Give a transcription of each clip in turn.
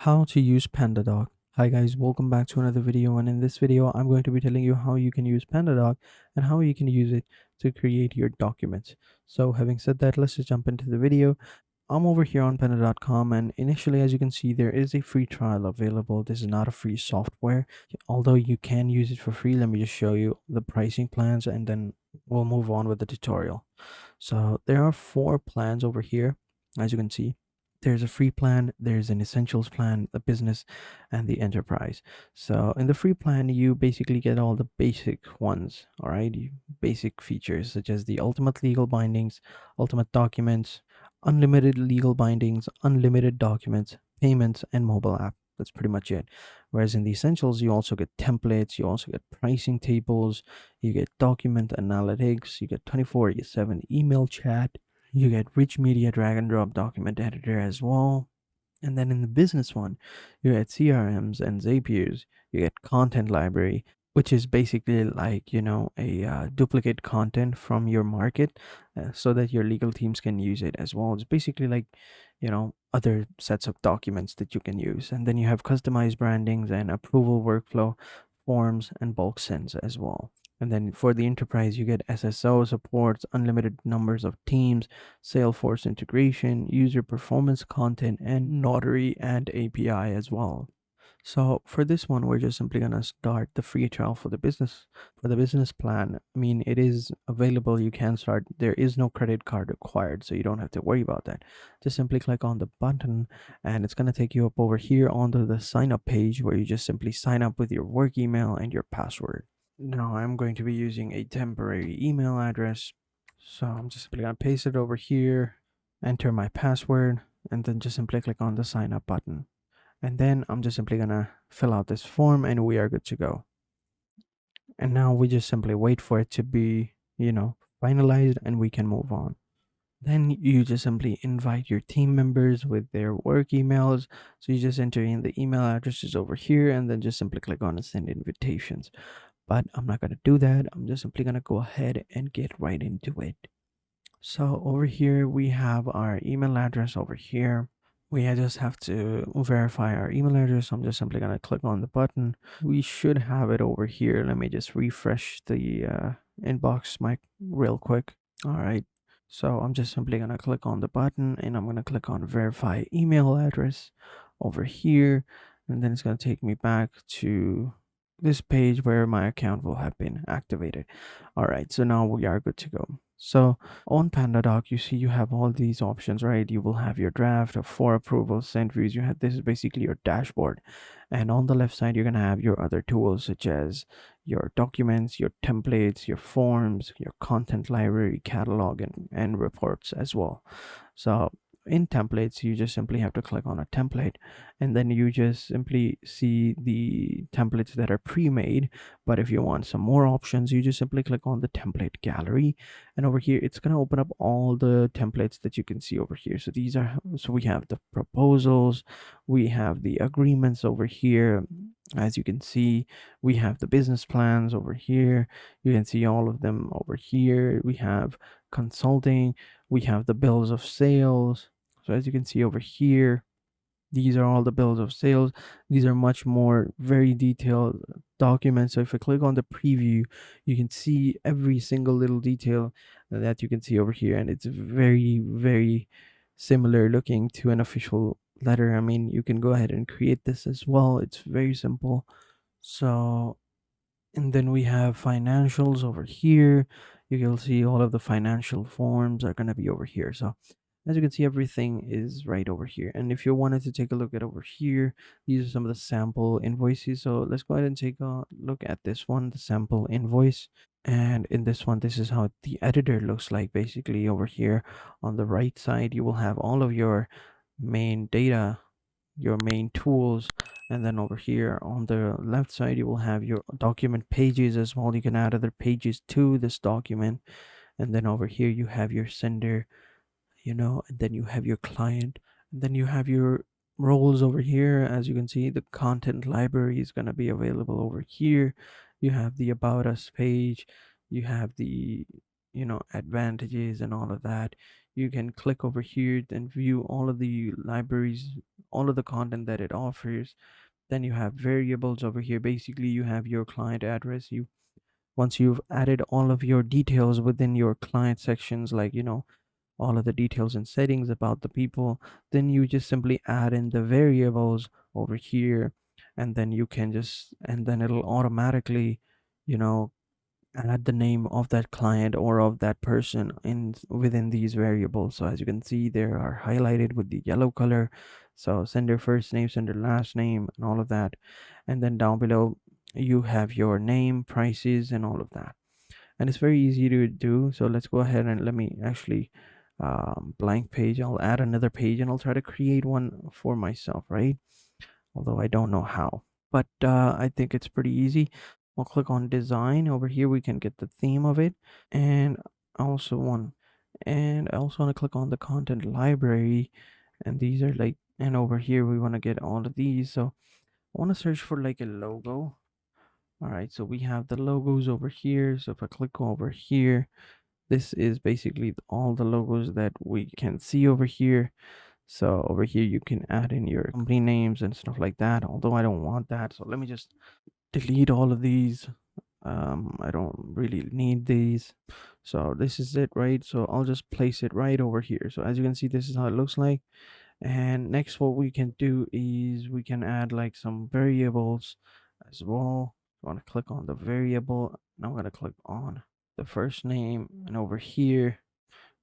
How to use Pandadoc. Hi guys, welcome back to another video, and in this video I'm going to be telling you how you can use Pandadoc and how you can use it to create your documents. So having said that, let's just jump into the video. I'm over here on panda.com, and initially, as you can see, there is a free trial available. This is not a free software, although you can use it for free. Let me just show you the pricing plans and then we'll move on with the tutorial. So there are 4 plans over here, as you can see. There's a free plan, there's an essentials plan, the business, and the enterprise. So in the free plan, you basically get all the basic ones, all right? Basic features such as the ultimate legal bindings, ultimate documents, unlimited legal bindings, unlimited documents, payments, and mobile app. That's pretty much it. Whereas in the essentials, you also get templates, you also get pricing tables, you get document analytics, you get 24/7 email chat, you get rich media drag and drop document editor as well. And then in the business one, you get CRMs and Zapiers, you get content library, which is basically like, a duplicate content from your market so that your legal teams can use it as well. It's basically like, other sets of documents that you can use. And then you have customized brandings and approval workflow, forms, and bulk sends as well. And then for the enterprise, you get SSO supports, unlimited numbers of teams, Salesforce integration, user performance content, and Notary and API as well. So for this one, we're just simply gonna start the free trial for the business. For the business plan, I mean, it is available. You can start. There is no credit card required, so you don't have to worry about that. Just simply click on the button, and it's gonna take you up over here onto the sign up page where you just simply sign up with your work email and your password. Now I'm going to be using a temporary email address, so I'm just simply gonna paste it over here, enter my password, and then just simply click on the sign up button. And then I'm just simply gonna fill out this form and we are good to go. And now we just simply wait for it to be, finalized, and we can move on. Then you just simply invite your team members with their work emails. So you just enter in the email addresses over here and then just simply click on send invitations. But I'm not going to do that. I'm just simply going to go ahead and get right into it. So over here, we have our email address over here. We just have to verify our email address. I'm just simply going to click on the button. We should have it over here. Let me just refresh the inbox mic real quick. All right. So I'm just simply going to click on the button and I'm going to click on verify email address over here. And then it's going to take me back to this page where my account will have been activated. All right. So now we are good to go. So on Pandadoc, you see you have all these options, right? You will have your draft of 4 approvals, sent views. You have this is basically your dashboard, and on the left side, you're gonna have your other tools such as your documents, your templates, your forms, your content library, catalog, and reports as well. So in templates, you just simply have to click on a template, and then you just simply see the templates that are pre-made. But if you want some more options, you just simply click on the template gallery, and over here it's going to open up all the templates that you can see over here. So we have the proposals, we have the agreements over here. As you can see, we have the business plans over here. You can see all of them over here. We have consulting, we have the bills of sales. So as you can see over here, these are all the bills of sales. These are much more very detailed documents. So if I click on the preview, you can see every single little detail that you can see over here, and it's very, very similar looking to an official letter. I mean, you can go ahead and create this as well. It's very simple. So, and then we have financials over here. You can see all of the financial forms are going to be over here. So as you can see, everything is right over here. And if you wanted to take a look at over here, these are some of the sample invoices. So let's go ahead and take a look at this one, the sample invoice. And in this one, this is how the editor looks like. Basically over here on the right side, you will have all of your main data, your main tools. And then over here on the left side, you will have your document pages as well. You can add other pages to this document. And then over here, you have your sender, and then you have your client, and then you have your roles over here. As you can see, the content library is going to be available over here. You have the about us page, you have the advantages and all of that. You can click over here and view all of the libraries all of the content that it offers. Then you have variables over here. Basically, you have your client address. You Once you've added all of your details within your client sections, like all of the details and settings about the people, then you just simply add in the variables over here, and then it'll automatically you know add the name of that client or of that person in within these variables. So as you can see, they are highlighted with the yellow color. So sender first name, sender last name, and all of that. And then down below you have your name, prices, and all of that. And it's very easy to do. So let's go ahead and let me actually blank page. I'll add another page and I'll try to create one for myself, right? Although I don't know how, but I think it's pretty easy. We'll click on design. Over here we can get the theme of it, and I also want to click on the content library, and these are like, and over here we want to get all of these. So I want to search for like a logo. All right, so we have the logos over here. So if I click over here, this is basically all the logos that we can see over here. So over here you can add in your company names and stuff like that, although I don't want that. So let me just delete all of these. I don't really need these. So this is it, right? So I'll just place it right over here. So as you can see, this is how it looks like. And next, what we can do is we can add like some variables as well. I want to click on the variable. Now I'm going to click on the first name, and over here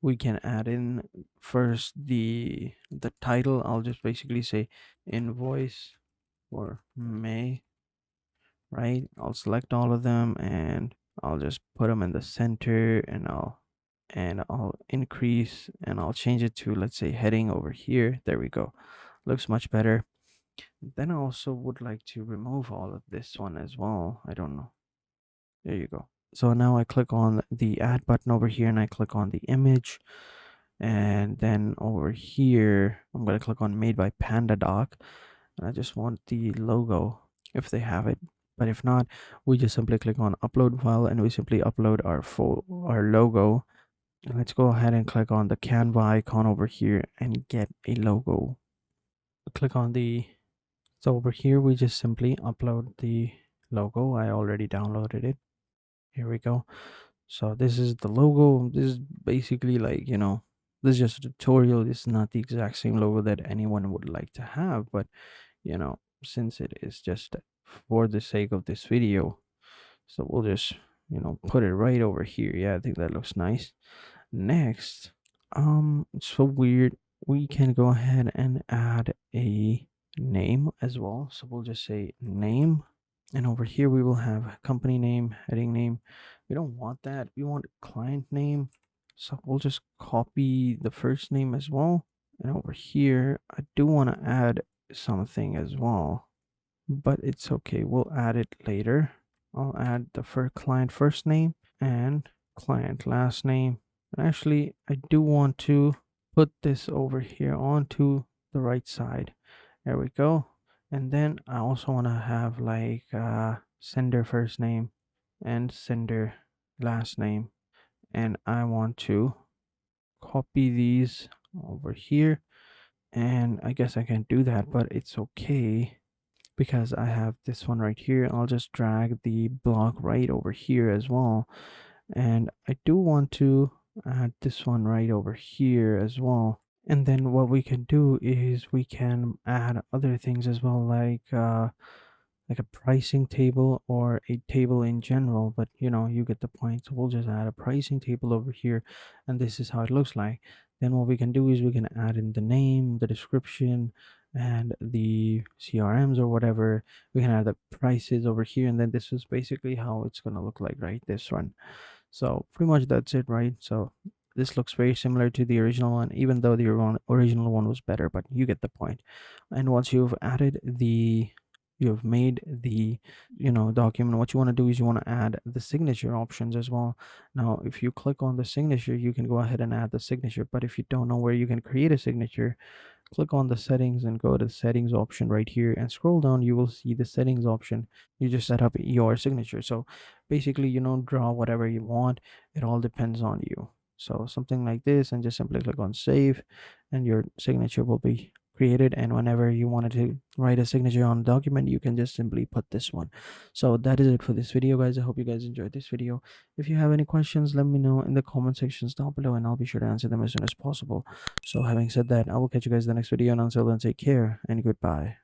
we can add in first the title. I'll just basically say invoice for May, right? I'll select all of them and I'll just put them in the center, and I'll increase, and I'll change it to, let's say, heading over here. There we go. Looks much better. Then I also would like to remove all of this one as well. I don't know. There you go. So now I click on the add button over here and I click on the image. And then over here, I'm going to click on made by Pandadoc. And I just want the logo if they have it. But if not, we just simply click on upload file and we simply upload our logo. And let's go ahead and click on the Canva icon over here and get a logo. Click on so over here, we just simply upload the logo. I already downloaded it. Here we go. So this is the logo. This is basically like, this is just a tutorial. This is not the exact same logo that anyone would like to have, but since it is just for the sake of this video, so we'll just, put it right over here. Yeah, I think that looks nice. Next, it's so weird. We can go ahead and add a name as well. So we'll just say name. And over here we will have company name, heading name. We don't want that. We want client name. So we'll just copy the first name as well. And over here, I do want to add something as well, but it's okay. We'll add it later. I'll add the client first name and client last name. And actually, I do want to put this over here onto the right side. There we go. And then I also want to have like sender first name and sender last name. And I want to copy these over here. And I guess I can do that, but it's okay because I have this one right here. I'll just drag the block right over here as well. And I do want to add this one right over here as well. And then what we can do is we can add other things as well, like a pricing table or a table in general, but you get the point. So we'll just add a pricing table over here, and this is how it looks like. Then what we can do is we can add in the name, the description, and the CRMs or whatever. We can add the prices over here, and then this is basically how it's going to look like, right? This one. So pretty much that's it, right? So this looks very similar to the original one, even though the original one was better, but you get the point. And once you've made the document, what you want to do is you want to add the signature options as well. Now if you click on the signature, you can go ahead and add the signature, but if you don't know where you can create a signature, click on the settings and go to the settings option right here and scroll down. You will see the settings option. You just set up your signature. So basically, draw whatever you want. It all depends on you. So something like this, and just simply click on save, and your signature will be created, and whenever you wanted to write a signature on a document, you can just simply put this one. So that is it for this video, guys. I hope you guys enjoyed this video. If you have any questions, let me know in the comment sections down below, and I'll be sure to answer them as soon as possible. So having said that, I will catch you guys in the next video, and until then, take care and goodbye.